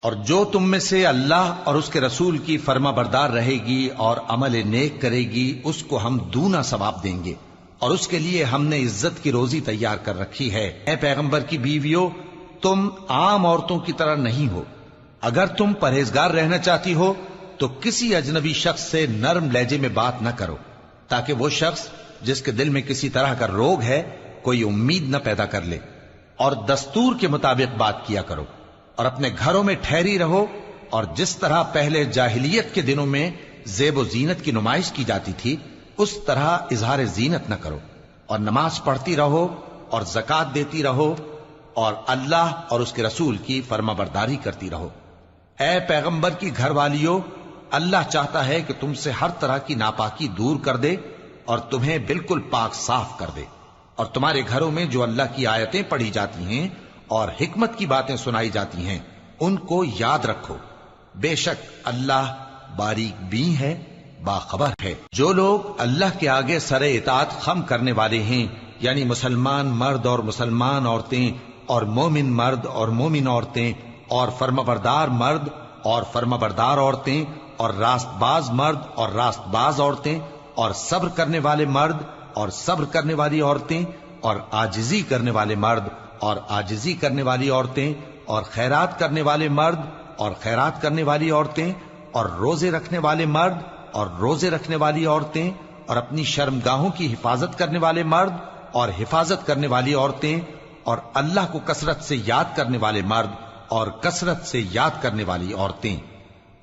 اور جو تم میں سے اللہ اور اس کے رسول کی فرما بردار رہے گی اور عمل نیک کرے گی اس کو ہم دونا ثواب دیں گے، اور اس کے لیے ہم نے عزت کی روزی تیار کر رکھی ہے۔ اے پیغمبر کی بیویوں، تم عام عورتوں کی طرح نہیں ہو۔ اگر تم پرہیزگار رہنا چاہتی ہو تو کسی اجنبی شخص سے نرم لہجے میں بات نہ کرو، تاکہ وہ شخص جس کے دل میں کسی طرح کا روگ ہے کوئی امید نہ پیدا کر لے، اور دستور کے مطابق بات کیا کرو، اور اپنے گھروں میں ٹھہری رہو، اور جس طرح پہلے جاہلیت کے دنوں میں زیب و زینت کی نمائش کی جاتی تھی اس طرح اظہار زینت نہ کرو، اور نماز پڑھتی رہو اور زکوٰۃ دیتی رہو، اور اللہ اور اس کے رسول کی فرما برداری کرتی رہو۔ اے پیغمبر کی گھر والیو، اللہ چاہتا ہے کہ تم سے ہر طرح کی ناپاکی دور کر دے اور تمہیں بالکل پاک صاف کر دے، اور تمہارے گھروں میں جو اللہ کی آیتیں پڑھی جاتی ہیں اور حکمت کی باتیں سنائی جاتی ہیں ان کو یاد رکھو، بے شک اللہ باریک بین ہے، باخبر ہے۔ جو لوگ اللہ کے آگے سر اطاعت خم کرنے والے ہیں، یعنی مسلمان مرد اور مسلمان عورتیں اور مومن مرد اور مومن عورتیں اور فرمانبردار مرد اور فرمانبردار عورتیں اور راست باز مرد اور راست باز عورتیں اور صبر کرنے والے مرد اور صبر کرنے والی عورتیں اور عاجزی کرنے والے مرد اور عاجزی کرنے والی عورتیں اور خیرات کرنے والے مرد اور خیرات کرنے والی عورتیں اور روزے رکھنے والے مرد اور روزے رکھنے والی عورتیں اور اپنی شرمگاہوں کی حفاظت کرنے والے مرد اور حفاظت کرنے والی عورتیں اور اللہ کو کثرت سے یاد کرنے والے مرد اور کثرت سے یاد کرنے والی عورتیں۔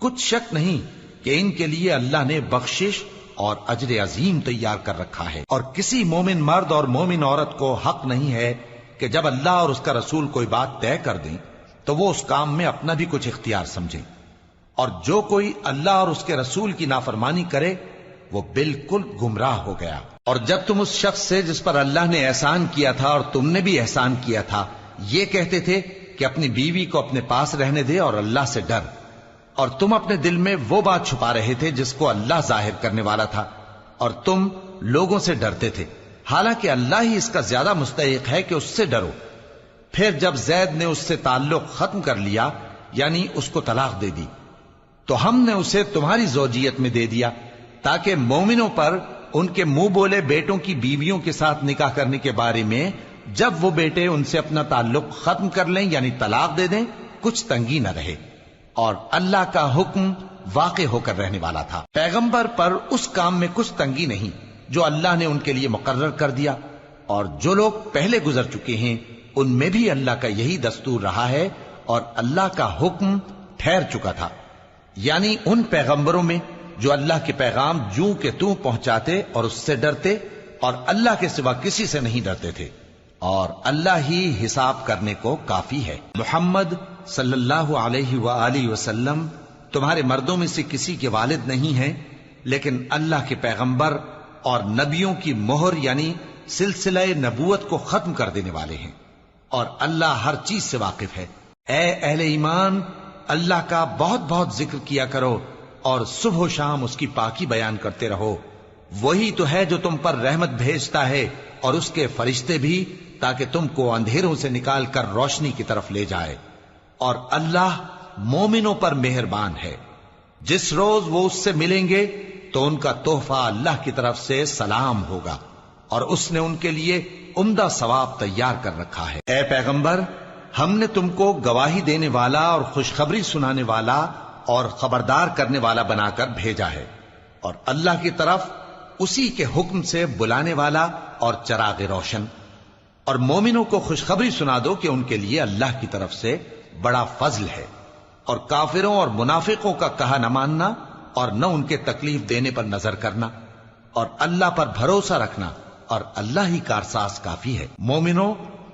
کچھ شک نہیں کہ ان کے لیے اللہ نے بخشش اور اجر عظیم تیار کر رکھا ہے، اور کسی مومن مرد اور مومن عورت کو حق نہیں ہے کہ جب اللہ اور اس کا رسول کوئی بات طے کر دیں تو وہ اس کام میں اپنا بھی کچھ اختیار سمجھیں، اور جو کوئی اللہ اور اس کے رسول کی نافرمانی کرے وہ بالکل گمراہ ہو گیا۔ اور جب تم اس شخص سے جس پر اللہ نے احسان کیا تھا اور تم نے بھی احسان کیا تھا یہ کہتے تھے کہ اپنی بیوی کو اپنے پاس رہنے دے اور اللہ سے ڈر، اور تم اپنے دل میں وہ بات چھپا رہے تھے جس کو اللہ ظاہر کرنے والا تھا، اور تم لوگوں سے ڈرتے تھے، حالانکہ اللہ ہی اس کا زیادہ مستحق ہے کہ اس سے ڈرو۔ پھر جب زید نے اس سے تعلق ختم کر لیا یعنی اس کو طلاق دے دی تو ہم نے اسے تمہاری زوجیت میں دے دیا تاکہ مومنوں پر ان کے منہ بولے بیٹوں کی بیویوں کے ساتھ نکاح کرنے کے بارے میں جب وہ بیٹے ان سے اپنا تعلق ختم کر لیں یعنی طلاق دے دیں کچھ تنگی نہ رہے، اور اللہ کا حکم واقع ہو کر رہنے والا تھا۔ پیغمبر پر اس کام میں کچھ تنگی نہیں جو اللہ نے ان کے لیے مقرر کر دیا، اور جو لوگ پہلے گزر چکے ہیں ان میں بھی اللہ کا یہی دستور رہا ہے، اور اللہ کا حکم ٹھہر چکا تھا، یعنی ان پیغمبروں میں جو اللہ کے پیغام جوں کہ توں پہنچاتے اور اس سے ڈرتے اور اللہ کے سوا کسی سے نہیں ڈرتے تھے، اور اللہ ہی حساب کرنے کو کافی ہے۔ محمد صلی اللہ علیہ وآلہ وسلم تمہارے مردوں میں سے کسی کے والد نہیں ہیں، لیکن اللہ کے پیغمبر اور نبیوں کی مہر یعنی سلسلہ نبوت کو ختم کر دینے والے ہیں، اور اللہ ہر چیز سے واقف ہے۔ اے اہل ایمان، اللہ کا بہت بہت ذکر کیا کرو اور صبح و شام اس کی پاکی بیان کرتے رہو، وہی تو ہے جو تم پر رحمت بھیجتا ہے اور اس کے فرشتے بھی، تاکہ تم کو اندھیروں سے نکال کر روشنی کی طرف لے جائے، اور اللہ مومنوں پر مہربان ہے۔ جس روز وہ اس سے ملیں گے تو ان کا تحفہ اللہ کی طرف سے سلام ہوگا، اور اس نے ان کے لیے عمدہ ثواب تیار کر رکھا ہے۔ اے پیغمبر، ہم نے تم کو گواہی دینے والا اور خوشخبری سنانے والا اور خبردار کرنے والا بنا کر بھیجا ہے، اور اللہ کی طرف اسی کے حکم سے بلانے والا اور چراغ روشن، اور مومنوں کو خوشخبری سنا دو کہ ان کے لیے اللہ کی طرف سے بڑا فضل ہے، اور کافروں اور منافقوں کا کہا نہ ماننا اور نہ ان کے تکلیف دینے پر نظر کرنا، اور اللہ پر بھروسہ رکھنا، اور اللہ ہی کارساز کافی ہے۔ مومنوں،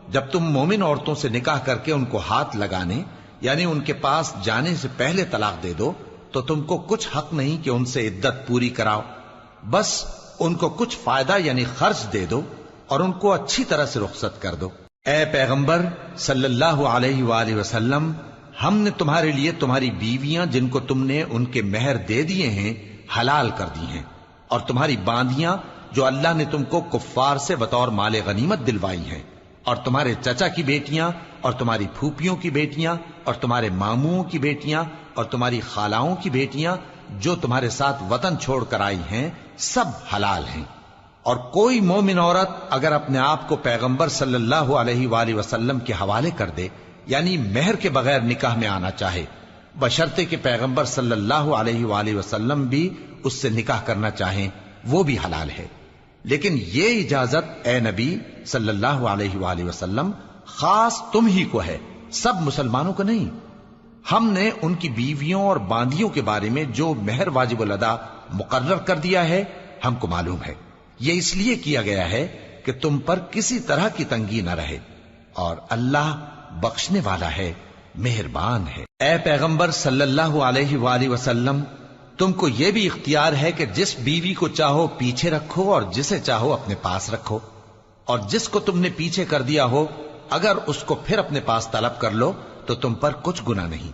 جب تم مومن عورتوں سے نکاح کر کے ان کو ہاتھ لگانے یعنی ان کے پاس جانے سے پہلے طلاق دے دو تو تم کو کچھ حق نہیں کہ ان سے عدت پوری کراؤ، بس ان کو کچھ فائدہ یعنی خرچ دے دو اور ان کو اچھی طرح سے رخصت کر دو۔ اے پیغمبر صلی اللہ علیہ وآلہ وسلم، ہم نے تمہارے لیے تمہاری بیویاں جن کو تم نے ان کے مہر دے دیے ہیں حلال کر دی ہیں، اور تمہاری باندیاں جو اللہ نے تم کو کفار سے بطور مال غنیمت دلوائی ہیں، اور تمہارے چچا کی بیٹیاں اور تمہاری پھوپھیوں کی بیٹیاں اور تمہارے ماموں کی بیٹیاں اور تمہاری خالاؤں کی بیٹیاں جو تمہارے ساتھ وطن چھوڑ کر آئی ہیں سب حلال ہیں۔ اور کوئی مومن عورت اگر اپنے آپ کو پیغمبر صلی اللہ علیہ وآلہ وسلم کے حوالے کر دے، یعنی مہر کے بغیر نکاح میں آنا چاہے، بشرطے کہ پیغمبر صلی اللہ علیہ وآلہ وسلم بھی اس سے نکاح کرنا چاہیں، وہ بھی حلال ہے۔ لیکن یہ اجازت اے نبی صلی اللہ علیہ وآلہ وسلم خاص تم ہی کو ہے، سب مسلمانوں کو نہیں۔ ہم نے ان کی بیویوں اور باندیوں کے بارے میں جو مہر واجب الادا مقرر کر دیا ہے ہم کو معلوم ہے، یہ اس لیے کیا گیا ہے کہ تم پر کسی طرح کی تنگی نہ رہے، اور اللہ بخشنے والا ہے، مہربان ہے۔ اے پیغمبر صلی اللہ علیہ وآلہ وسلم، تم کو یہ بھی اختیار ہے کہ جس بیوی کو چاہو پیچھے رکھو اور جسے چاہو اپنے پاس رکھو، اور جس کو تم نے پیچھے کر دیا ہو اگر اس کو پھر اپنے پاس طلب کر لو تو تم پر کچھ گناہ نہیں۔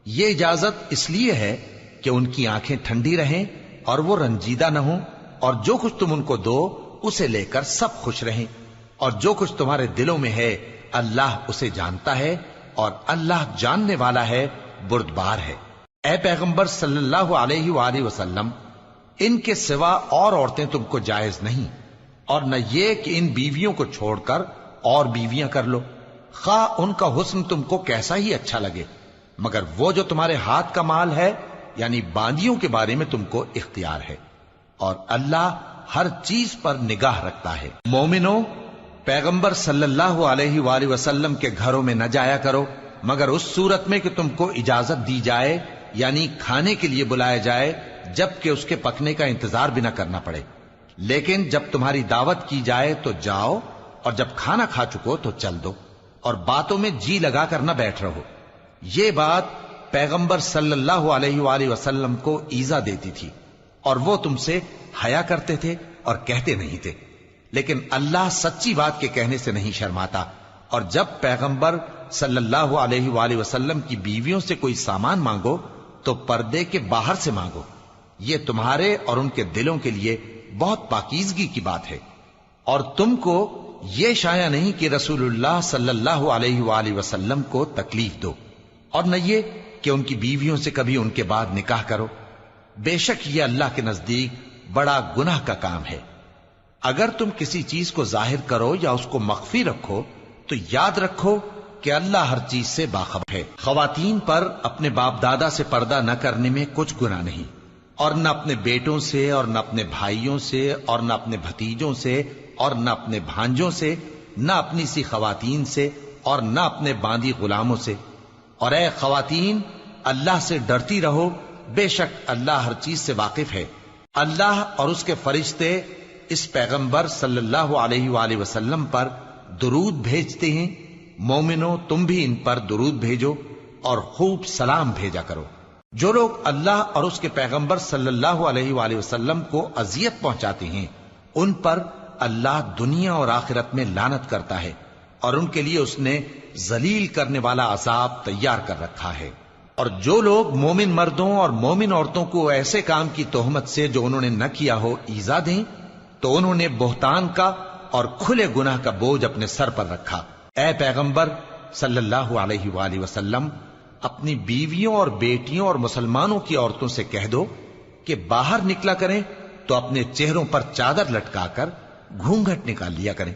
یہ اجازت اس لیے ہے کہ ان کی آنکھیں ٹھنڈی رہیں اور وہ رنجیدہ نہ ہوں، اور جو کچھ تم ان کو دو اسے لے کر سب خوش رہیں، اور جو کچھ تمہارے دلوں میں ہے اللہ اسے جانتا ہے، اور اللہ جاننے والا ہے، بردبار ہے۔ اے پیغمبر صلی اللہ علیہ وآلہ وسلم، ان کے سوا اور عورتیں تم کو جائز نہیں، اور نہ یہ کہ ان بیویوں کو چھوڑ کر اور بیویاں کر لو، خواہ ان کا حسن تم کو کیسا ہی اچھا لگے، مگر وہ جو تمہارے ہاتھ کا مال ہے یعنی باندیوں کے بارے میں تم کو اختیار ہے، اور اللہ ہر چیز پر نگاہ رکھتا ہے۔ مومنو، پیغمبر صلی اللہ علیہ وآلہ وسلم کے گھروں میں نہ جایا کرو مگر اس صورت میں کہ تم کو اجازت دی جائے، یعنی کھانے کے لیے بلایا جائے جبکہ اس کے پکنے کا انتظار بھی نہ کرنا پڑے۔ لیکن جب تمہاری دعوت کی جائے تو جاؤ، اور جب کھانا کھا چکو تو چل دو، اور باتوں میں جی لگا کر نہ بیٹھ رہو۔ یہ بات پیغمبر صلی اللہ علیہ وآلہ وسلم کو ایذا دیتی تھی، اور وہ تم سے حیا کرتے تھے اور کہتے نہیں تھے، لیکن اللہ سچی بات کے کہنے سے نہیں شرماتا۔ اور جب پیغمبر صلی اللہ علیہ وآلہ وسلم کی بیویوں سے کوئی سامان مانگو تو پردے کے باہر سے مانگو، یہ تمہارے اور ان کے دلوں کے لیے بہت پاکیزگی کی بات ہے۔ اور تم کو یہ شایع نہیں کہ رسول اللہ صلی اللہ علیہ وآلہ وسلم کو تکلیف دو، اور نہ یہ کہ ان کی بیویوں سے کبھی ان کے بعد نکاح کرو، بے شک یہ اللہ کے نزدیک بڑا گناہ کا کام ہے۔ اگر تم کسی چیز کو ظاہر کرو یا اس کو مخفی رکھو تو یاد رکھو کہ اللہ ہر چیز سے باخبر ہے۔ خواتین پر اپنے باپ دادا سے پردہ نہ کرنے میں کچھ گناہ نہیں، اور نہ اپنے بیٹوں سے اور نہ اپنے بھائیوں سے اور نہ اپنے بھتیجوں سے اور نہ اپنے بھانجوں سے، نہ اپنی سی خواتین سے اور نہ اپنے باندی غلاموں سے۔ اور اے خواتین، اللہ سے ڈرتی رہو، بے شک اللہ ہر چیز سے واقف ہے۔ اللہ اور اس کے فرشتے اس پیغمبر صلی اللہ علیہ وآلہ وسلم پر درود بھیجتے ہیں۔ مومنو، تم بھی ان پر درود بھیجو اور خوب سلام بھیجا کرو۔ جو لوگ اللہ اور اس کے پیغمبر صلی اللہ علیہ وآلہ وسلم کو اذیت پہنچاتے ہیں ان پر اللہ دنیا اور آخرت میں لعنت کرتا ہے، اور ان کے لیے اس نے ذلیل کرنے والا عذاب تیار کر رکھا ہے۔ اور جو لوگ مومن مردوں اور مومن عورتوں کو ایسے کام کی تہمت سے جو انہوں نے نہ کیا ہو ایذا دیں تو انہوں نے بہتان کا اور کھلے گناہ کا بوجھ اپنے سر پر رکھا۔ اے پیغمبر صلی اللہ علیہ وآلہ وسلم، اپنی بیویوں اور بیٹیوں اور مسلمانوں کی عورتوں سے کہہ دو کہ باہر نکلا کریں تو اپنے چہروں پر چادر لٹکا کر گھونگھٹ نکال لیا کریں،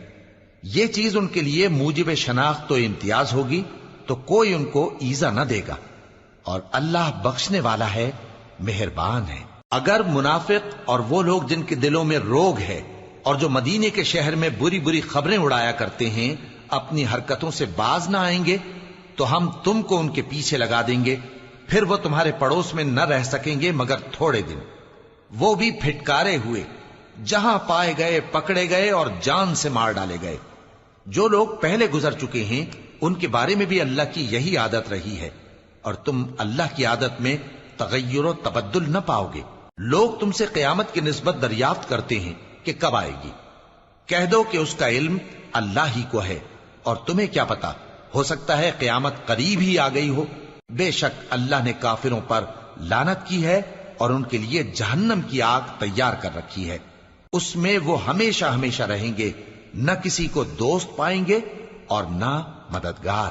یہ چیز ان کے لیے موجب شناخت و امتیاز ہوگی تو کوئی ان کو ایذا نہ دے گا، اور اللہ بخشنے والا ہے، مہربان ہے۔ اگر منافق اور وہ لوگ جن کے دلوں میں روگ ہے اور جو مدینے کے شہر میں بری بری خبریں اڑایا کرتے ہیں اپنی حرکتوں سے باز نہ آئیں گے تو ہم تم کو ان کے پیچھے لگا دیں گے، پھر وہ تمہارے پڑوس میں نہ رہ سکیں گے مگر تھوڑے دن، وہ بھی پھٹکارے ہوئے، جہاں پائے گئے پکڑے گئے اور جان سے مار ڈالے گئے۔ جو لوگ پہلے گزر چکے ہیں ان کے بارے میں بھی اللہ کی یہی عادت رہی ہے، اور تم اللہ کی عادت میں تغیر و تبدل نہ پاؤ گے۔ لوگ تم سے قیامت کی نسبت دریافت کرتے ہیں کہ کب آئے گی، کہہ دو کہ اس کا علم اللہ ہی کو ہے، اور تمہیں کیا پتا، ہو سکتا ہے قیامت قریب ہی آ گئی ہو۔ بے شک اللہ نے کافروں پر لعنت کی ہے اور ان کے لیے جہنم کی آگ تیار کر رکھی ہے، اس میں وہ ہمیشہ ہمیشہ رہیں گے، نہ کسی کو دوست پائیں گے اور نہ مددگار۔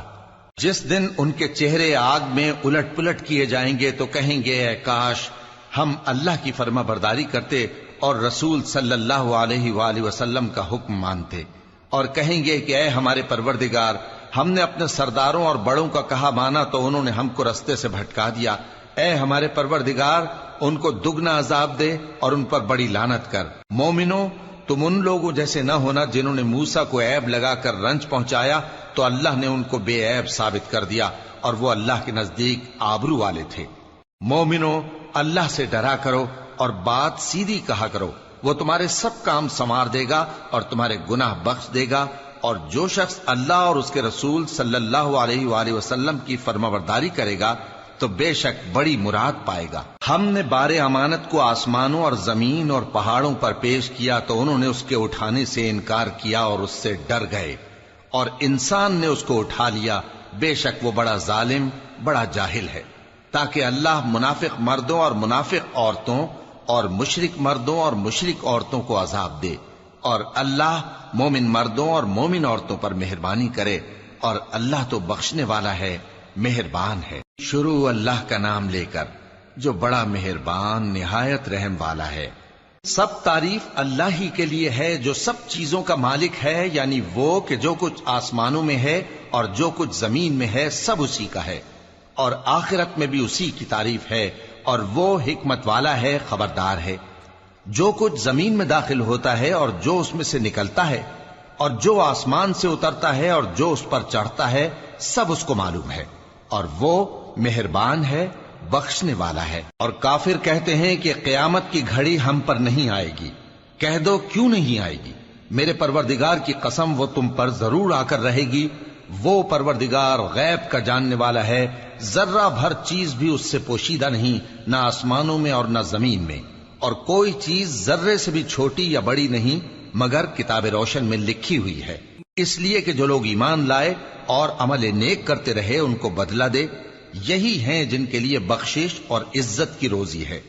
جس دن ان کے چہرے آگ میں الٹ پلٹ کیے جائیں گے تو کہیں گے اے کاش ہم اللہ کی فرما برداری کرتے اور رسول صلی اللہ علیہ وآلہ وسلم کا حکم مانتے، اور کہیں گے کہ اے ہمارے پروردگار، ہم نے اپنے سرداروں اور بڑوں کا کہا مانا تو انہوں نے ہم کو رستے سے بھٹکا دیا۔ اے ہمارے پروردگار، ان کو دگنا عذاب دے اور ان پر بڑی لعنت کر۔ مومنو، تم ان لوگوں جیسے نہ ہونا جنہوں نے موسیٰ کو عیب لگا کر رنج پہنچایا تو اللہ نے ان کو بے عیب ثابت کر دیا اور وہ اللہ کے نزدیک آبرو والے تھے۔ مومنو، اللہ سے ڈرا کرو اور بات سیدھی کہا کرو، وہ تمہارے سب کام سنوار دے گا اور تمہارے گناہ بخش دے گا، اور جو شخص اللہ اور اس کے رسول صلی اللہ علیہ وآلہ وسلم کی فرمانبرداری کرے گا تو بے شک بڑی مراد پائے گا۔ ہم نے بار امانت کو آسمانوں اور زمین اور پہاڑوں پر پیش کیا تو انہوں نے اس کے اٹھانے سے انکار کیا اور اس سے ڈر گئے، اور انسان نے اس کو اٹھا لیا، بے شک وہ بڑا ظالم، بڑا جاہل ہے، تاکہ اللہ منافق مردوں اور منافق عورتوں اور مشرک مردوں اور مشرک عورتوں کو عذاب دے، اور اللہ مومن مردوں اور مومن عورتوں پر مہربانی کرے، اور اللہ تو بخشنے والا ہے، مہربان ہے۔ شروع اللہ کا نام لے کر جو بڑا مہربان نہایت رحم والا ہے۔ سب تعریف اللہ ہی کے لیے ہے جو سب چیزوں کا مالک ہے، یعنی وہ کہ جو کچھ آسمانوں میں ہے اور جو کچھ زمین میں ہے سب اسی کا ہے، اور آخرت میں بھی اسی کی تعریف ہے، اور وہ حکمت والا ہے، خبردار ہے۔ جو کچھ زمین میں داخل ہوتا ہے اور جو اس میں سے نکلتا ہے، اور جو آسمان سے اترتا ہے اور جو اس پر چڑھتا ہے، سب اس کو معلوم ہے، اور وہ مہربان ہے، بخشنے والا ہے۔ اور کافر کہتے ہیں کہ قیامت کی گھڑی ہم پر نہیں آئے گی۔ کہہ دو کیوں نہیں آئے گی؟ میرے پروردگار کی قسم وہ تم پر ضرور آ کر رہے گی۔ وہ پروردگار غیب کا جاننے والا ہے، ذرہ بھر چیز بھی اس سے پوشیدہ نہیں، نہ آسمانوں میں اور نہ زمین میں، اور کوئی چیز ذرے سے بھی چھوٹی یا بڑی نہیں مگر کتاب روشن میں لکھی ہوئی ہے، اس لیے کہ جو لوگ ایمان لائے اور عمل نیک کرتے رہے ان کو بدلہ دے۔ یہی ہیں جن کے لیے بخشش اور عزت کی روزی ہے،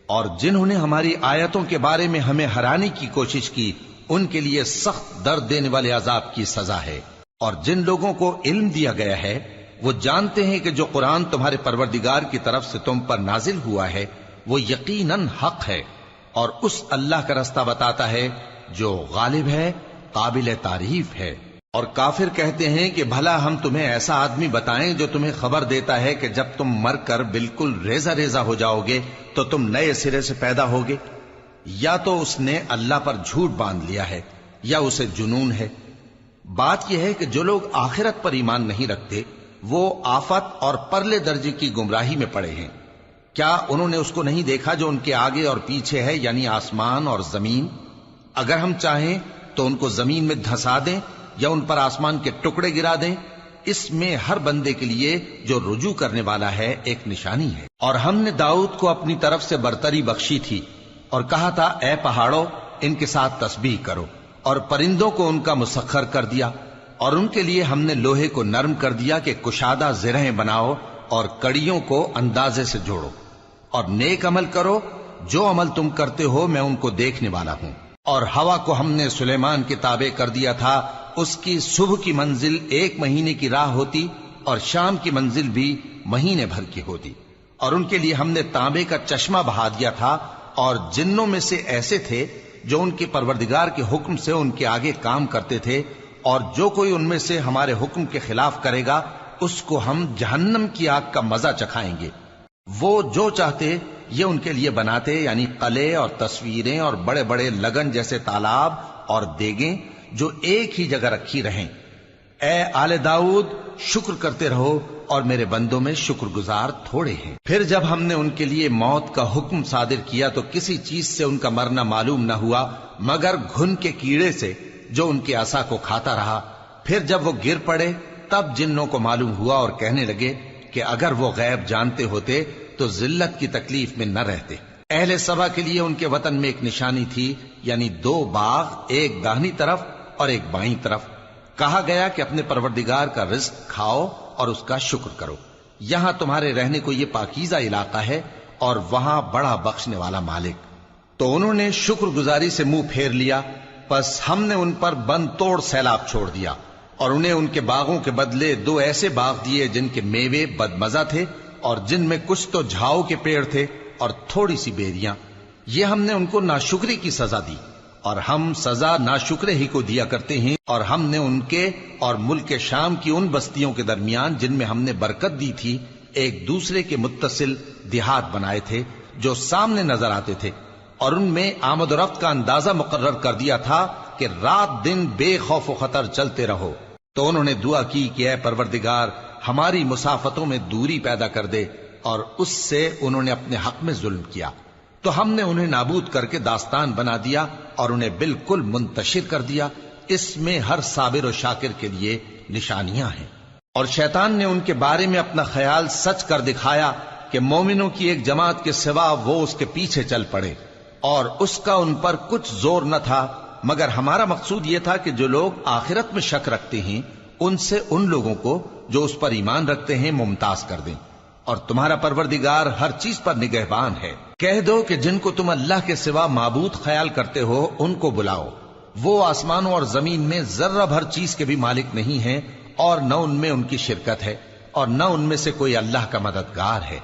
اور جنہوں نے ہماری آیتوں کے بارے میں ہمیں ہرانے کی کوشش کی ان کے لیے سخت درد دینے والے عذاب کی سزا ہے۔ اور جن لوگوں کو علم دیا گیا ہے وہ جانتے ہیں کہ جو قرآن تمہارے پروردگار کی طرف سے تم پر نازل ہوا ہے وہ یقیناً حق ہے، اور اس اللہ کا رستہ بتاتا ہے جو غالب ہے، قابل تعریف ہے۔ اور کافر کہتے ہیں کہ بھلا ہم تمہیں ایسا آدمی بتائیں جو تمہیں خبر دیتا ہے کہ جب تم مر کر بالکل ریزہ ریزہ ہو جاؤ گے تو تم نئے سرے سے پیدا ہوگے؟ یا تو اس نے اللہ پر جھوٹ باندھ لیا ہے یا اسے جنون ہے۔ بات یہ ہے کہ جو لوگ آخرت پر ایمان نہیں رکھتے وہ آفت اور پرلے درجے کی گمراہی میں پڑے ہیں۔ کیا انہوں نے اس کو نہیں دیکھا جو ان کے آگے اور پیچھے ہے، یعنی آسمان اور زمین؟ اگر ہم چاہیں تو ان کو زمین میں دھسا دیں یا ان پر آسمان کے ٹکڑے گرا دیں، اس میں ہر بندے کے لیے جو رجوع کرنے والا ہے ایک نشانی ہے۔ اور ہم نے داؤد کو اپنی طرف سے برتری بخشی تھی اور کہا تھا اے پہاڑوں ان کے ساتھ تسبیح کرو، اور پرندوں کو ان کا مسخر کر دیا، اور ان کے لیے ہم نے لوہے کو نرم کر دیا کہ کشادہ زرہیں بناؤ اور کڑیوں کو اندازے سے جوڑو، اور نیک عمل کرو، جو عمل تم کرتے ہو میں ان کو دیکھنے والا ہوں۔ اور ہوا کو ہم نے سلیمان کے تابع کر دیا تھا، اس کی صبح کی منزل 1 مہینے کی راہ ہوتی اور شام کی منزل بھی مہینے بھر کی ہوتی، اور ان کے لیے ہم نے تانبے کا چشمہ بہا دیا تھا، اور جنوں میں سے ایسے تھے جو ان کے پروردگار کے حکم سے ان کے آگے کام کرتے تھے، اور جو کوئی ان میں سے ہمارے حکم کے خلاف کرے گا اس کو ہم جہنم کی آگ کا مزہ چکھائیں گے۔ وہ جو چاہتے یہ ان کے لیے بناتے، یعنی قلعے اور تصویریں اور بڑے بڑے لگن جیسے تالاب اور دیگیں جو ایک ہی جگہ رکھی رہیں۔ اے آل داؤد، شکر کرتے رہو اور میرے بندوں میں شکر گزار تھوڑے ہیں۔ پھر جب ہم نے ان کے لیے موت کا حکم صادر کیا تو کسی چیز سے ان کا مرنا معلوم نہ ہوا مگر گھن کے کیڑے سے جو ان کے عصا کو کھاتا رہا۔ پھر جب وہ گر پڑے تب جنوں کو معلوم ہوا اور کہنے لگے کہ اگر وہ غیب جانتے ہوتے تو ذلت کی تکلیف میں نہ رہتے۔ اہل سبا کے لیے ان کے وطن میں ایک نشانی تھی، یعنی 2 باغ، ایک داہنی طرف اور ایک بائیں طرف۔ کہا گیا کہ اپنے پروردگار کا رزق کھاؤ اور اس کا شکر کرو، یہاں تمہارے رہنے کو یہ پاکیزہ علاقہ ہے اور وہاں بڑا بخشنے والا مالک۔ تو انہوں نے شکر گزاری سے منہ پھیر لیا، پس ہم نے ان پر بند توڑ سیلاب چھوڑ دیا، اور انہیں ان کے باغوں کے بدلے 2 ایسے باغ دیے جن کے میوے بدمزہ تھے اور جن میں کچھ تو جھاؤ کے پیڑ تھے اور تھوڑی سی بیریاں۔ یہ ہم نے ان کو ناشکری کی سزا دی، اور ہم سزا ناشکرے ہی کو دیا کرتے ہیں۔ اور ہم نے ان کے اور ملک شام کی ان بستیوں کے درمیان جن میں ہم نے برکت دی تھی ایک دوسرے کے متصل دیہات بنائے تھے جو سامنے نظر آتے تھے، اور ان میں آمد و رفت کا اندازہ مقرر کر دیا تھا کہ رات دن بے خوف و خطر چلتے رہو۔ تو انہوں نے دعا کی کہ اے پروردگار ہماری مسافتوں میں دوری پیدا کر دے، اور اس سے انہوں نے اپنے حق میں ظلم کیا، تو ہم نے انہیں نابود کر کے داستان بنا دیا اور انہیں بالکل منتشر کر دیا۔ اس میں ہر صابر و شاکر کے لیے نشانیاں ہیں۔ اور شیطان نے ان کے بارے میں اپنا خیال سچ کر دکھایا کہ مومنوں کی ایک جماعت کے سوا وہ اس کے پیچھے چل پڑے، اور اس کا ان پر کچھ زور نہ تھا، مگر ہمارا مقصود یہ تھا کہ جو لوگ آخرت میں شک رکھتے ہیں ان سے ان لوگوں کو جو اس پر ایمان رکھتے ہیں ممتاز کر دیں، اور تمہارا پروردگار ہر چیز پر نگہبان ہے۔ کہہ دو کہ جن کو تم اللہ کے سوا معبود خیال کرتے ہو ان کو بلاؤ، وہ آسمانوں اور زمین میں ذرہ بھر چیز کے بھی مالک نہیں ہیں، اور نہ ان میں ان کی شرکت ہے، اور نہ ان میں سے کوئی اللہ کا مددگار ہے،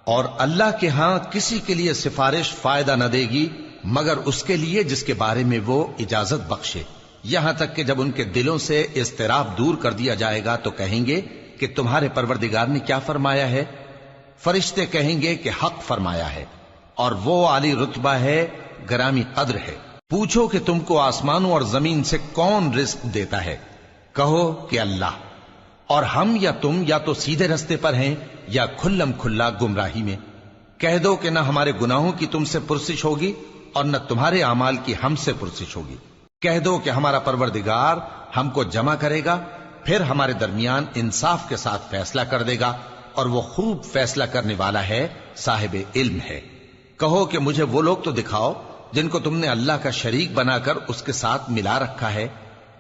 اور اللہ کے ہاں کسی کے لیے سفارش فائدہ نہ دے گی مگر اس کے لیے جس کے بارے میں وہ اجازت بخشے، یہاں تک کہ جب ان کے دلوں سے اضطراب دور کر دیا جائے گا تو کہیں گے کہ تمہارے پروردگار نے کیا فرمایا ہے؟ فرشتے کہیں گے کہ حق فرمایا ہے، اور وہ عالی رتبہ ہے، گرامی قدر ہے۔ پوچھو کہ تم کو آسمانوں اور زمین سے کون رزق دیتا ہے؟ کہو کہ اللہ، اور ہم یا تم یا تو سیدھے رستے پر ہیں یا کھلم کھلا گمراہی میں۔ کہہ دو کہ نہ ہمارے گناہوں کی تم سے پرسش ہوگی اور نہ تمہارے اعمال کی ہم سے پرسش ہوگی۔ کہہ دو کہ ہمارا پروردگار ہم کو جمع کرے گا، پھر ہمارے درمیان انصاف کے ساتھ فیصلہ کر دے گا، اور وہ خوب فیصلہ کرنے والا ہے، صاحب علم ہے۔ کہو کہ مجھے وہ لوگ تو دکھاؤ جن کو تم نے اللہ کا شریک بنا کر اس کے ساتھ ملا رکھا ہے۔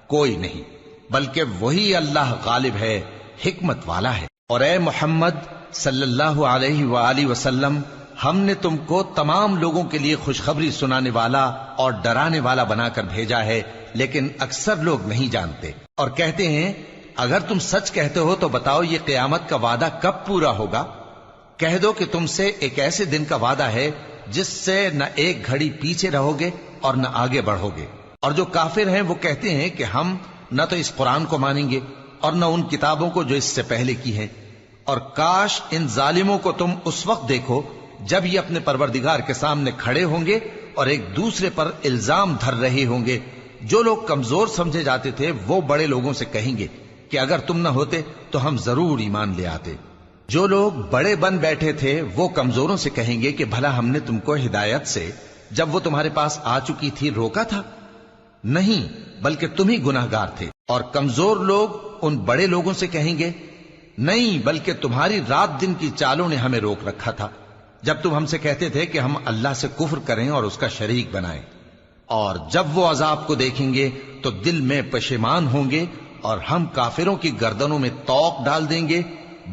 کوئی نہیں، بلکہ وہی اللہ غالب ہے، حکمت والا ہے۔ اور اے محمد صلی اللہ علیہ وآلہ وسلم، ہم نے تم کو تمام لوگوں کے لیے خوشخبری سنانے والا اور ڈرانے والا بنا کر بھیجا ہے، لیکن اکثر لوگ نہیں جانتے، اور کہتے ہیں اگر تم سچ کہتے ہو تو بتاؤ یہ قیامت کا وعدہ کب پورا ہوگا؟ کہہ دو کہ تم سے ایک ایسے دن کا وعدہ ہے جس سے نہ ایک گھڑی پیچھے رہو گے اور نہ آگے بڑھو گے۔ اور جو کافر ہیں وہ کہتے ہیں کہ ہم نہ تو اس قرآن کو مانیں گے اور نہ ان کتابوں کو جو اس سے پہلے کی ہیں، اور کاش ان ظالموں کو تم اس وقت دیکھو جب یہ اپنے پروردگار کے سامنے کھڑے ہوں گے اور ایک دوسرے پر الزام دھر رہے ہوں گے۔ جو لوگ کمزور سمجھے جاتے تھے وہ بڑے لوگوں سے کہیں گے کہ اگر تم نہ ہوتے تو ہم ضرور ایمان لے آتے۔ جو لوگ بڑے بن بیٹھے تھے وہ کمزوروں سے کہیں گے کہ بھلا ہم نے تم کو ہدایت سے جب وہ تمہارے پاس آ چکی تھی روکا تھا؟ نہیں، بلکہ تم ہی گناہ گار تھے۔ اور کمزور لوگ ان بڑے لوگوں سے کہیں گے نہیں، بلکہ تمہاری رات دن کی چالوں نے ہمیں روک رکھا تھا جب تم ہم سے کہتے تھے کہ ہم اللہ سے کفر کریں اور اس کا شریک بنائیں۔ اور جب وہ عذاب کو دیکھیں گے تو دل میں پشیمان ہوں گے، اور ہم کافروں کی گردنوں میں توق ڈال دیں گے۔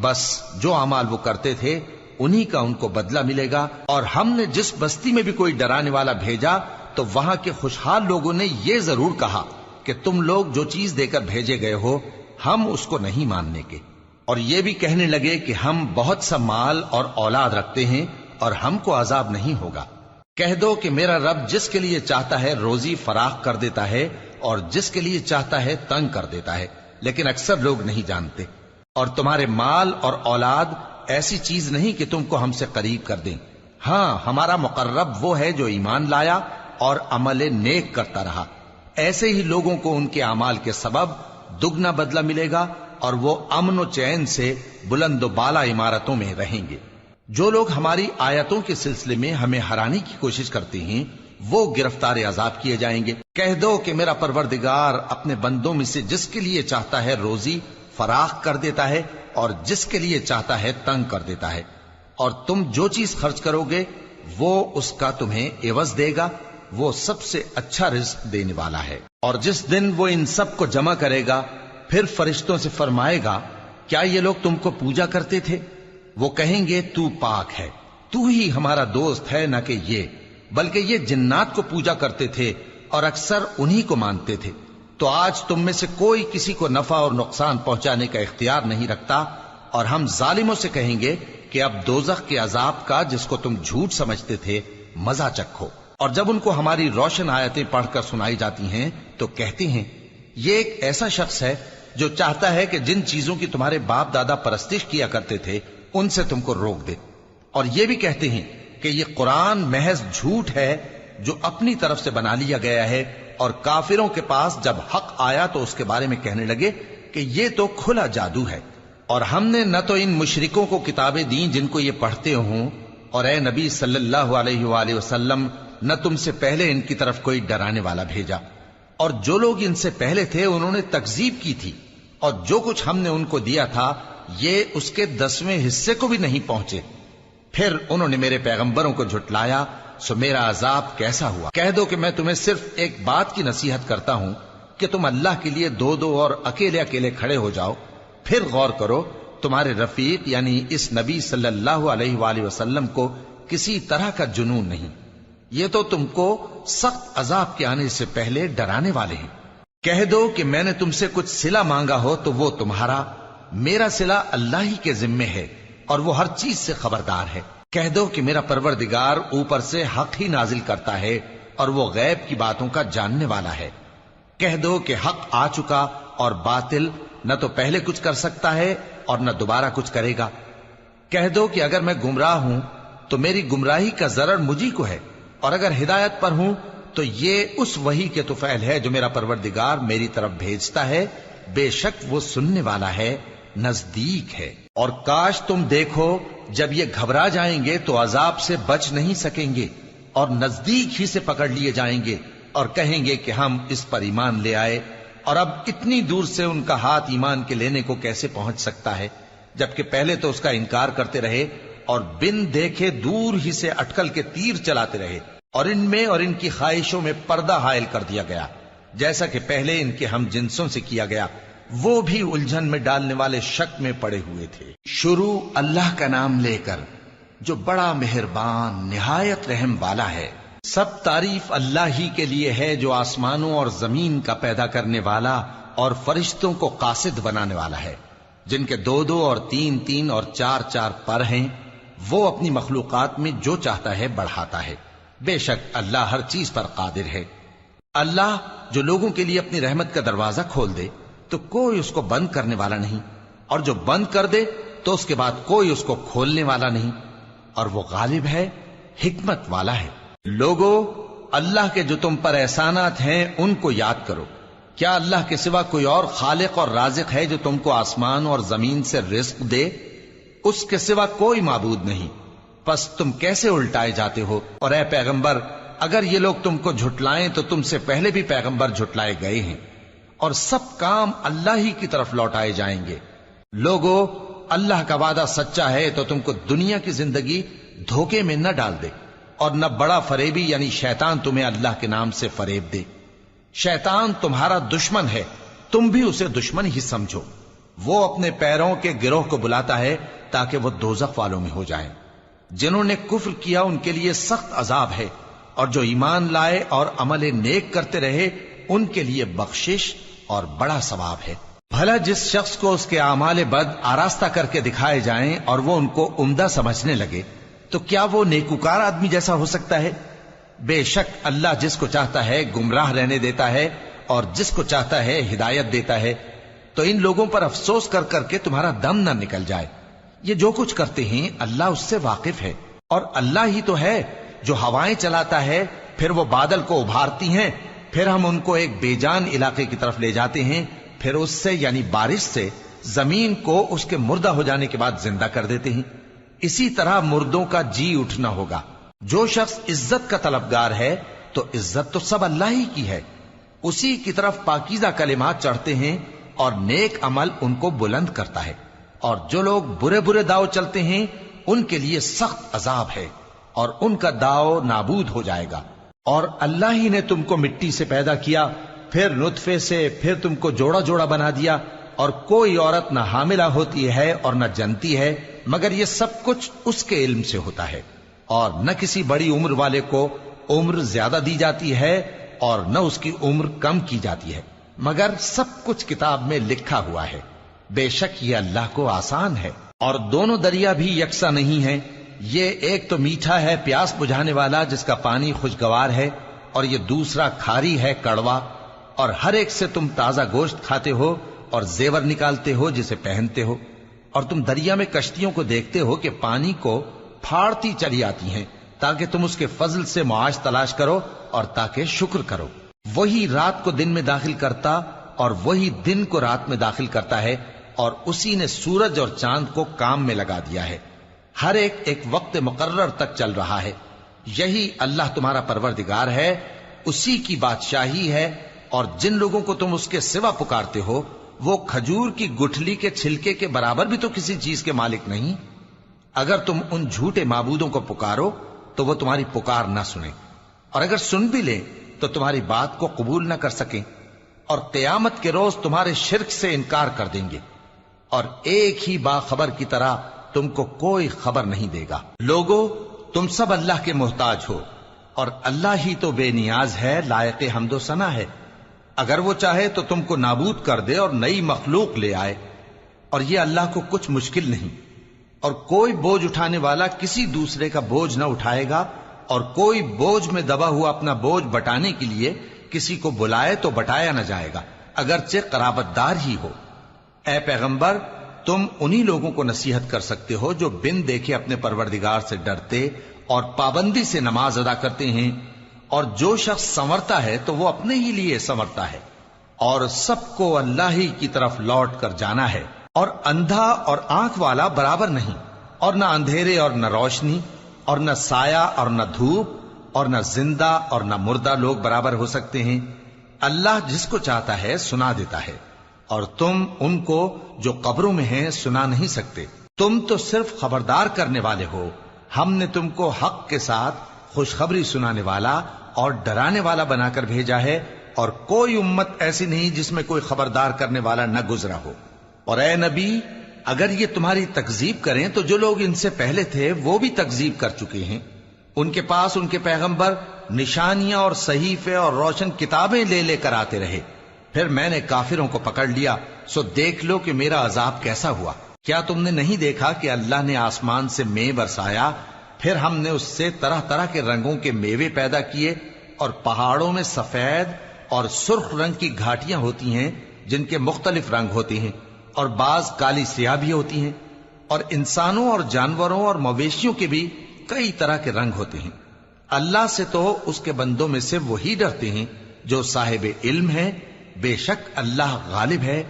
بس جو اعمال وہ کرتے تھے انہی کا ان کو بدلہ ملے گا۔ اور ہم نے جس بستی میں بھی کوئی ڈرانے والا بھیجا تو وہاں کے خوشحال لوگوں نے یہ ضرور کہا کہ تم لوگ جو چیز دے کر بھیجے گئے ہو ہم اس کو نہیں ماننے کے، اور یہ بھی کہنے لگے کہ ہم بہت سا مال اور اولاد رکھتے ہیں اور ہم کو عذاب نہیں ہوگا۔ کہہ دو کہ میرا رب جس کے لیے چاہتا ہے روزی فراخ کر دیتا ہے اور جس کے لیے چاہتا ہے تنگ کر دیتا ہے، لیکن اکثر لوگ نہیں جانتے۔ اور تمہارے مال اور اولاد ایسی چیز نہیں کہ تم کو ہم سے قریب کر دیں۔ ہاں، ہمارا مقرب وہ ہے جو ایمان لایا اور عمل نیک کرتا رہا۔ ایسے ہی لوگوں کو ان کے اعمال کے سبب دگنا بدلہ ملے گا، اور وہ امن و چین سے بلند و بالا عمارتوں میں رہیں گے۔ جو لوگ ہماری آیتوں کے سلسلے میں ہمیں ہرانے کی کوشش کرتے ہیں وہ گرفتار عذاب کیے جائیں گے۔ کہہ دو کہ میرا پروردگار اپنے بندوں میں سے جس کے لیے چاہتا ہے روزی فراخ کر دیتا ہے اور جس کے لیے چاہتا ہے تنگ کر دیتا ہے، اور تم جو چیز خرچ کرو گے وہ اس کا تمہیں عوض دے گا، وہ سب سے اچھا رزق دینے والا ہے۔ اور جس دن وہ ان سب کو جمع کرے گا پھر فرشتوں سے فرمائے گا کیا یہ لوگ تم کو پوجا کرتے تھے؟ وہ کہیں گے تو پاک ہے، تو ہی ہمارا دوست ہے، نہ کہ یہ، بلکہ یہ جنات کو پوجا کرتے تھے اور اکثر انہی کو مانتے تھے۔ تو آج تم میں سے کوئی کسی کو نفع اور نقصان پہنچانے کا اختیار نہیں رکھتا، اور ہم ظالموں سے کہیں گے کہ اب دوزخ کے عذاب کا جس کو تم جھوٹ سمجھتے تھے مزہ چکھو۔ اور جب ان کو ہماری روشن آیتیں پڑھ کر سنائی جاتی ہیں تو کہتے ہیں یہ ایک ایسا شخص ہے جو چاہتا ہے کہ جن چیزوں کی تمہارے باپ دادا پرستش کیا کرتے تھے ان سے تم کو روک دے، اور یہ بھی کہتے ہیں کہ یہ قرآن محض جھوٹ ہے جو اپنی طرف سے بنا لیا گیا ہے، اور کافروں کے پاس جب حق آیا تو اس کے بارے میں کہنے لگے کہ یہ تو کھلا جادو ہے۔ اور ہم نے نہ تو ان مشرکوں کو کتابیں دیں جن کو یہ پڑھتے ہوں، اور اے نبی صلی اللہ علیہ وآلہ وسلم نہ تم سے پہلے ان کی طرف کوئی ڈرانے والا بھیجا، اور جو لوگ ان سے پہلے تھے انہوں نے تکذیب کی تھی، اور جو کچھ ہم نے ان کو دیا تھا یہ اس کے 10ویں حصے کو بھی نہیں پہنچے۔ پھر انہوں نے میرے پیغمبروں کو جھٹلایا، سو میرا عذاب کیسا ہوا۔ کہہ دو کہ میں تمہیں صرف ایک بات کی نصیحت کرتا ہوں کہ تم اللہ کے لیے دو دو اور اکیلے اکیلے کھڑے ہو جاؤ، پھر غور کرو تمہارے رفیق یعنی اس نبی صلی اللہ علیہ وآلہ وسلم کو کسی طرح کا جنون نہیں، یہ تو تم کو سخت عذاب کے آنے سے پہلے ڈرانے والے ہیں۔ کہہ دو کہ میں نے تم سے کچھ صلہ مانگا ہو تو وہ تمہارا، میرا صلہ اللہ ہی کے ذمے ہے اور وہ ہر چیز سے خبردار ہے۔ کہہ دو کہ میرا پروردگار اوپر سے حق ہی نازل کرتا ہے اور وہ غیب کی باتوں کا جاننے والا ہے۔ کہہ دو کہ حق آ چکا اور باطل نہ تو پہلے کچھ کر سکتا ہے اور نہ دوبارہ کچھ کرے گا۔ کہہ دو کہ اگر میں گمراہ ہوں تو میری گمراہی کا ضرر مجھی کو ہے، اور اگر ہدایت پر ہوں تو یہ اس وحی کے طفیل ہے جو میرا پروردگار میری طرف بھیجتا ہے، بے شک وہ سننے والا ہے، نزدیک ہے۔ اور کاش تم دیکھو جب یہ گھبرا جائیں گے تو عذاب سے بچ نہیں سکیں گے اور نزدیک ہی سے پکڑ لیے جائیں گے اور کہیں گے کہ ہم اس پر ایمان لے آئے، اور اب اتنی دور سے ان کا ہاتھ ایمان کے لینے کو کیسے پہنچ سکتا ہے، جبکہ پہلے تو اس کا انکار کرتے رہے اور بن دیکھے دور ہی سے اٹکل کے تیر چلاتے رہے، اور ان میں اور ان کی خواہشوں میں پردہ حائل کر دیا گیا، جیسا کہ پہلے ان کے ہم جنسوں سے کیا گیا، وہ بھی الجھن میں ڈالنے والے شک میں پڑے ہوئے تھے۔ شروع اللہ کا نام لے کر جو بڑا مہربان نہایت رحم والا ہے۔ سب تعریف اللہ ہی کے لیے ہے جو آسمانوں اور زمین کا پیدا کرنے والا اور فرشتوں کو قاصد بنانے والا ہے، جن کے 2 اور 3 اور 4 پر ہیں، وہ اپنی مخلوقات میں جو چاہتا ہے بڑھاتا ہے، بے شک اللہ ہر چیز پر قادر ہے۔ اللہ جو لوگوں کے لیے اپنی رحمت کا دروازہ کھول دے تو کوئی اس کو بند کرنے والا نہیں، اور جو بند کر دے تو اس کے بعد کوئی اس کو کھولنے والا نہیں، اور وہ غالب ہے، حکمت والا ہے۔ لوگو، اللہ کے جو تم پر احسانات ہیں ان کو یاد کرو۔ کیا اللہ کے سوا کوئی اور خالق اور رازق ہے جو تم کو آسمان اور زمین سے رزق دے؟ اس کے سوا کوئی معبود نہیں، پس تم کیسے الٹائے جاتے ہو؟ اور اے پیغمبر، اگر یہ لوگ تم کو جھٹلائیں تو تم سے پہلے بھی پیغمبر جھٹلائے گئے ہیں، اور سب کام اللہ ہی کی طرف لوٹائے جائیں گے۔ لوگو، اللہ کا وعدہ سچا ہے تو تم کو دنیا کی زندگی دھوکے میں نہ ڈال دے، اور نہ بڑا فریبی یعنی شیطان تمہیں اللہ کے نام سے فریب دے۔ شیطان تمہارا دشمن ہے، تم بھی اسے دشمن ہی سمجھو۔ وہ اپنے پیروں کے گروہ کو بلاتا ہے تاکہ وہ دوزخ والوں میں ہو جائیں۔ جنہوں نے کفر کیا ان کے لیے سخت عذاب ہے، اور جو ایمان لائے اور عمل نیک کرتے رہے ان کے لیے بخشش اور بڑا ثواب ہے۔ بھلا جس شخص کو اس کے اعمال بد آراستہ کر کے دکھائے جائیں اور وہ ان کو عمدہ سمجھنے لگے تو کیا وہ نیکوکار آدمی جیسا ہو سکتا ہے؟ بے شک اللہ جس کو چاہتا ہے گمراہ رہنے دیتا ہے اور جس کو چاہتا ہے ہدایت دیتا ہے۔ تو ان لوگوں پر افسوس کر کر کے تمہارا دم نہ نکل جائے، یہ جو کچھ کرتے ہیں اللہ اس سے واقف ہے، اور اللہ ہی تو ہے جو ہوائیں چلاتا ہے، پھر وہ بادل کو ابھارتی ہیں، پھر ہم ان کو ایک بے جان علاقے کی طرف لے جاتے ہیں، پھر اس سے یعنی بارش سے زمین کو اس کے مردہ ہو جانے کے بعد زندہ کر دیتے ہیں۔ اسی طرح مردوں کا جی اٹھنا ہوگا۔ جو شخص عزت کا طلبگار ہے تو عزت تو سب اللہ ہی کی ہے، اسی کی طرف پاکیزہ کلمات چڑھتے ہیں اور نیک عمل ان کو بلند کرتا ہے، اور جو لوگ برے برے داؤ چلتے ہیں ان کے لیے سخت عذاب ہے، اور ان کا داؤ نابود ہو جائے گا۔ اور اللہ ہی نے تم کو مٹی سے پیدا کیا، پھر نطفے سے، پھر تم کو جوڑا جوڑا بنا دیا، اور کوئی عورت نہ حاملہ ہوتی ہے اور نہ جنتی ہے مگر یہ سب کچھ اس کے علم سے ہوتا ہے، اور نہ کسی بڑی عمر والے کو عمر زیادہ دی جاتی ہے اور نہ اس کی عمر کم کی جاتی ہے، مگر سب کچھ کتاب میں لکھا ہوا ہے، بے شک یہ اللہ کو آسان ہے۔ اور دونوں دریا بھی یکساں نہیں ہیں، یہ ایک تو میٹھا ہے پیاس بجھانے والا جس کا پانی خوشگوار ہے، اور یہ دوسرا کھاری ہے کڑوا، اور ہر ایک سے تم تازہ گوشت کھاتے ہو اور زیور نکالتے ہو جسے پہنتے ہو، اور تم دریا میں کشتیوں کو دیکھتے ہو کہ پانی کو پھاڑتی چلی آتی ہیں تاکہ تم اس کے فضل سے معاش تلاش کرو اور تاکہ شکر کرو۔ وہی رات کو دن میں داخل کرتا اور وہی دن کو رات میں داخل کرتا ہے، اور اسی نے سورج اور چاند کو کام میں لگا دیا ہے، ہر ایک ایک وقت مقرر تک چل رہا ہے۔ یہی اللہ تمہارا پروردگار ہے، اسی کی بادشاہی ہے، اور جن لوگوں کو تم اس کے سوا پکارتے ہو وہ کھجور کی گٹھلی کے چھلکے کے برابر بھی تو کسی چیز کے مالک نہیں۔ اگر تم ان جھوٹے معبودوں کو پکارو تو وہ تمہاری پکار نہ سنیں، اور اگر سن بھی لیں تو تمہاری بات کو قبول نہ کر سکیں، اور قیامت کے روز تمہارے شرک سے انکار کر دیں گے، اور ایک ہی باخبر کی طرح تم کو کوئی خبر نہیں دے گا۔ لوگو، تم سب اللہ کے محتاج ہو، اور اللہ ہی تو بے نیاز ہے، لائق حمد و ثنا ہے۔ اگر وہ چاہے تو تم کو نابود کر دے اور نئی مخلوق لے آئے، اور یہ اللہ کو کچھ مشکل نہیں۔ اور کوئی بوجھ اٹھانے والا کسی دوسرے کا بوجھ نہ اٹھائے گا، اور کوئی بوجھ میں دبا ہوا اپنا بوجھ بٹانے کے لیے کسی کو بلائے تو بٹایا نہ جائے گا، اگرچہ قرابت دار ہی ہو۔ اے پیغمبر، تم انہی لوگوں کو نصیحت کر سکتے ہو جو بن دیکھے اپنے پروردگار سے ڈرتے اور پابندی سے نماز ادا کرتے ہیں، اور جو شخص سنورتا ہے تو وہ اپنے ہی لیے سنورتا ہے، اور سب کو اللہ ہی کی طرف لوٹ کر جانا ہے۔ اور اندھا اور آنکھ والا برابر نہیں، اور نہ اندھیرے اور نہ روشنی، اور نہ سایہ اور نہ دھوپ، اور نہ زندہ اور نہ مردہ لوگ برابر ہو سکتے ہیں۔ اللہ جس کو چاہتا ہے سنا دیتا ہے، اور تم ان کو جو قبروں میں ہیں سنا نہیں سکتے۔ تم تو صرف خبردار کرنے والے ہو، ہم نے تم کو حق کے ساتھ خوشخبری سنانے والا اور ڈرانے والا بنا کر بھیجا ہے، اور کوئی امت ایسی نہیں جس میں کوئی خبردار کرنے والا نہ گزرا ہو۔ اور اے نبی، اگر یہ تمہاری تکذیب کریں تو جو لوگ ان سے پہلے تھے وہ بھی تکذیب کر چکے ہیں۔ ان کے پاس ان کے پیغمبر نشانیاں اور صحیفے اور روشن کتابیں لے لے کر آتے رہے، پھر میں نے کافروں کو پکڑ لیا، سو دیکھ لو کہ میرا عذاب کیسا ہوا۔ کیا تم نے نہیں دیکھا کہ اللہ نے آسمان سے مے برسایا، پھر ہم نے اس سے طرح طرح کے رنگوں کے میوے پیدا کیے، اور پہاڑوں میں سفید اور سرخ رنگ کی گھاٹیاں ہوتی ہیں جن کے مختلف رنگ ہوتے ہیں، اور بعض کالی سیاہ بھی ہوتی ہیں، اور انسانوں اور جانوروں اور مویشیوں کے بھی کئی طرح کے رنگ ہوتے ہیں۔ اللہ سے تو اس کے بندوں میں سے وہی ڈرتے ہیں جو صاحب علم ہے، بے شک اللہ غالب ہے،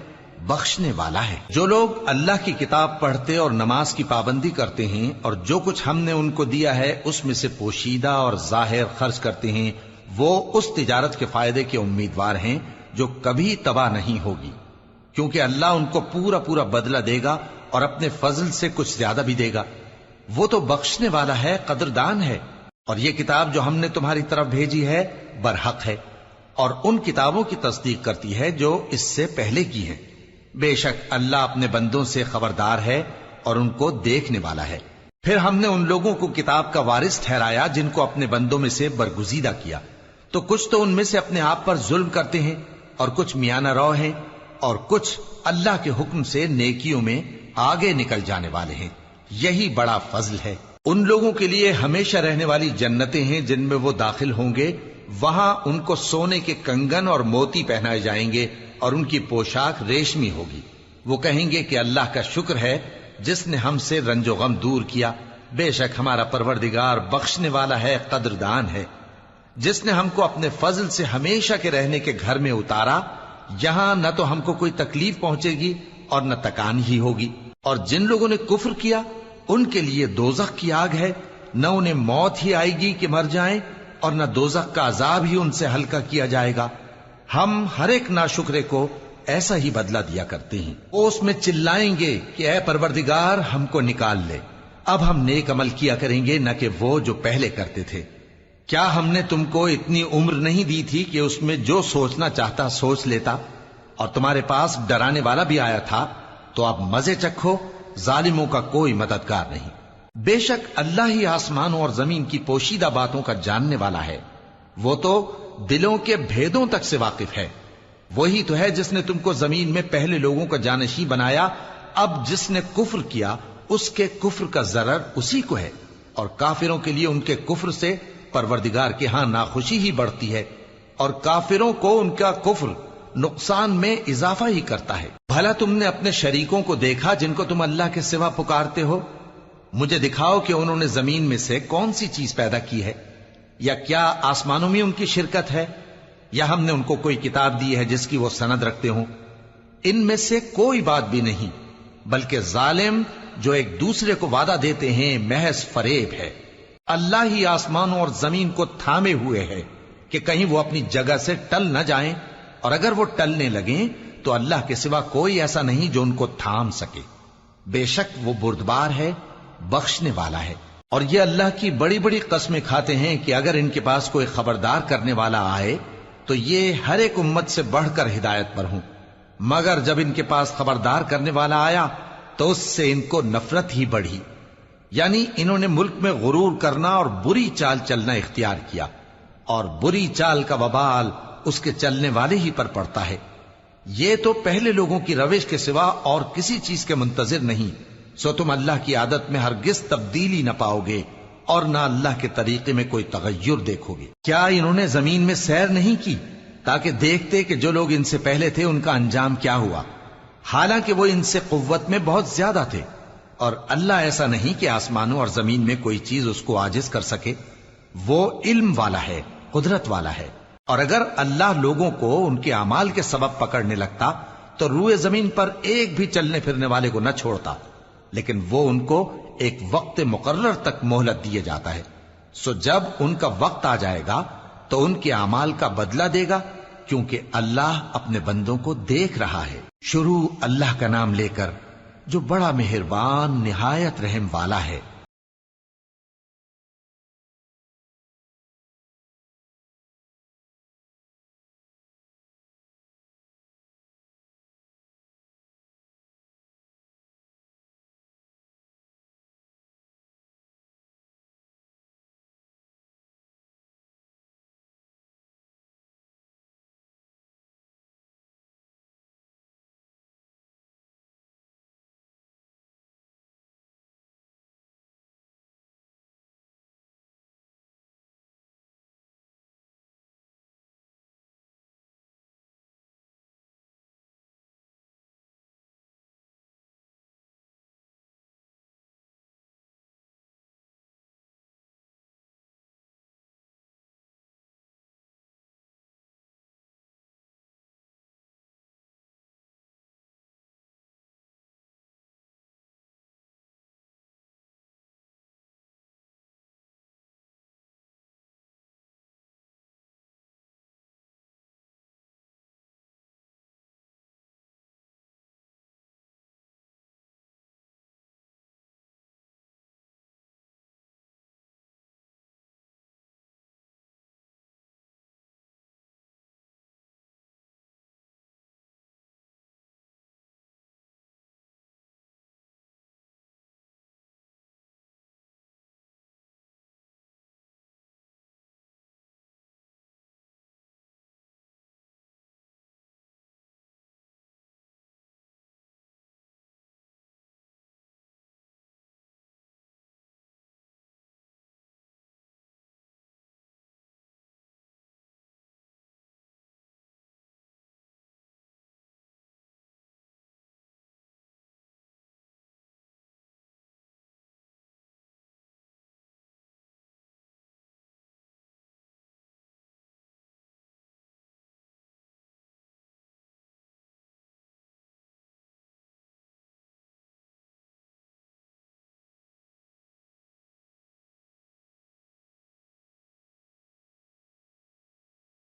بخشنے والا ہے۔ جو لوگ اللہ کی کتاب پڑھتے اور نماز کی پابندی کرتے ہیں، اور جو کچھ ہم نے ان کو دیا ہے اس میں سے پوشیدہ اور ظاہر خرچ کرتے ہیں، وہ اس تجارت کے فائدے کے امیدوار ہیں جو کبھی تباہ نہیں ہوگی، کیونکہ اللہ ان کو پورا پورا بدلہ دے گا اور اپنے فضل سے کچھ زیادہ بھی دے گا۔ وہ تو بخشنے والا ہے، قدردان ہے۔ اور یہ کتاب جو ہم نے تمہاری طرف بھیجی ہے برحق ہے، اور ان کتابوں کی تصدیق کرتی ہے جو اس سے پہلے کی ہیں۔ بے شک اللہ اپنے بندوں سے خبردار ہے اور ان کو دیکھنے والا ہے۔ پھر ہم نے ان لوگوں کو کتاب کا وارث ٹھہرایا جن کو اپنے بندوں میں سے برگزیدہ کیا، تو کچھ تو ان میں سے اپنے آپ پر ظلم کرتے ہیں، اور کچھ میانہ رو ہیں، اور کچھ اللہ کے حکم سے نیکیوں میں آگے نکل جانے والے ہیں۔ یہی بڑا فضل ہے۔ ان لوگوں کے لیے ہمیشہ رہنے والی جنتیں ہیں جن میں وہ داخل ہوں گے، وہاں ان کو سونے کے کنگن اور موتی پہنائے جائیں گے، اور ان کی پوشاک ریشمی ہوگی۔ وہ کہیں گے کہ اللہ کا شکر ہے جس نے ہم سے رنج و غم دور کیا، بے شک ہمارا پروردگار بخشنے والا ہے، قدردان ہے۔ جس نے ہم کو اپنے فضل سے ہمیشہ کے رہنے کے گھر میں اتارا، یہاں نہ تو ہم کو کوئی تکلیف پہنچے گی اور نہ تکان ہی ہوگی۔ اور جن لوگوں نے کفر کیا ان کے لیے دوزخ کی آگ ہے، نہ انہیں موت ہی آئے گی کہ مر جائیں، اور نہ دوزخ کا عذاب ہی ان سے ہلکا کیا جائے گا۔ ہم ہر ایک ناشکرے کو ایسا ہی بدلہ دیا کرتے ہیں۔ وہ اس میں چلائیں گے کہ اے پروردگار ہم کو نکال لے، اب ہم نیک عمل کیا کریں گے نہ کہ وہ جو پہلے کرتے تھے۔ کیا ہم نے تم کو اتنی عمر نہیں دی تھی کہ اس میں جو سوچنا چاہتا سوچ لیتا، اور تمہارے پاس ڈرانے والا بھی آیا تھا، تو اب مزے چکھو، ظالموں کا کوئی مددگار نہیں۔ بے شک اللہ ہی آسمانوں اور زمین کی پوشیدہ باتوں کا جاننے والا ہے، وہ تو دلوں کے بھیدوں تک سے واقف ہے۔ وہی تو ہے جس نے تم کو زمین میں پہلے لوگوں کا جانشین بنایا. اب جس نے کفر کیا اس کے کفر کا ضرر اسی کو ہے، اور کافروں کے لیے ان کے کفر سے پروردگار کے ہاں ناخوشی ہی بڑھتی ہے، اور کافروں کو ان کا کفر نقصان میں اضافہ ہی کرتا ہے. بھلا تم نے اپنے شریکوں کو دیکھا جن کو تم اللہ کے سوا پکارتے ہو؟ مجھے دکھاؤ کہ انہوں نے زمین میں سے کون سی چیز پیدا کی ہے، یا کیا آسمانوں میں ان کی شرکت ہے، یا ہم نے ان کو کوئی کتاب دی ہے جس کی وہ سند رکھتے ہوں؟ ان میں سے کوئی بات بھی نہیں، بلکہ ظالم جو ایک دوسرے کو وعدہ دیتے ہیں محض فریب ہے. اللہ ہی آسمانوں اور زمین کو تھامے ہوئے ہے کہ کہیں وہ اپنی جگہ سے ٹل نہ جائیں، اور اگر وہ ٹلنے لگیں تو اللہ کے سوا کوئی ایسا نہیں جو ان کو تھام سکے. بے شک وہ بردبار ہے، بخشنے والا ہے. اور یہ اللہ کی بڑی بڑی قسمیں کھاتے ہیں کہ اگر ان کے پاس کوئی خبردار کرنے والا آئے تو یہ ہر ایک امت سے بڑھ کر ہدایت پر ہوں، مگر جب ان کے پاس خبردار کرنے والا آیا تو اس سے ان کو نفرت ہی بڑھی. یعنی انہوں نے ملک میں غرور کرنا اور بری چال چلنا اختیار کیا، اور بری چال کا وبال اس کے چلنے والے ہی پر پڑتا ہے. یہ تو پہلے لوگوں کی روش کے سوا اور کسی چیز کے منتظر نہیں، سو تم اللہ کی عادت میں ہرگز تبدیلی نہ پاؤ گے اور نہ اللہ کے طریقے میں کوئی تغیر دیکھو گے. کیا انہوں نے زمین میں سیر نہیں کی تاکہ دیکھتے کہ جو لوگ ان سے پہلے تھے ان کا انجام کیا ہوا، حالانکہ وہ ان سے قوت میں بہت زیادہ تھے؟ اور اللہ ایسا نہیں کہ آسمانوں اور زمین میں کوئی چیز اس کو عاجز کر سکے. وہ علم والا ہے، قدرت والا ہے. اور اگر اللہ لوگوں کو ان کے اعمال کے سبب پکڑنے لگتا تو روئے زمین پر ایک بھی چلنے پھرنے والے کو نہ چھوڑتا، لیکن وہ ان کو ایک وقت مقرر تک مہلت دیے جاتا ہے. سو جب ان کا وقت آ جائے گا تو ان کے اعمال کا بدلہ دے گا، کیونکہ اللہ اپنے بندوں کو دیکھ رہا ہے. شروع اللہ کا نام لے کر جو بڑا مہربان نہایت رحم والا ہے.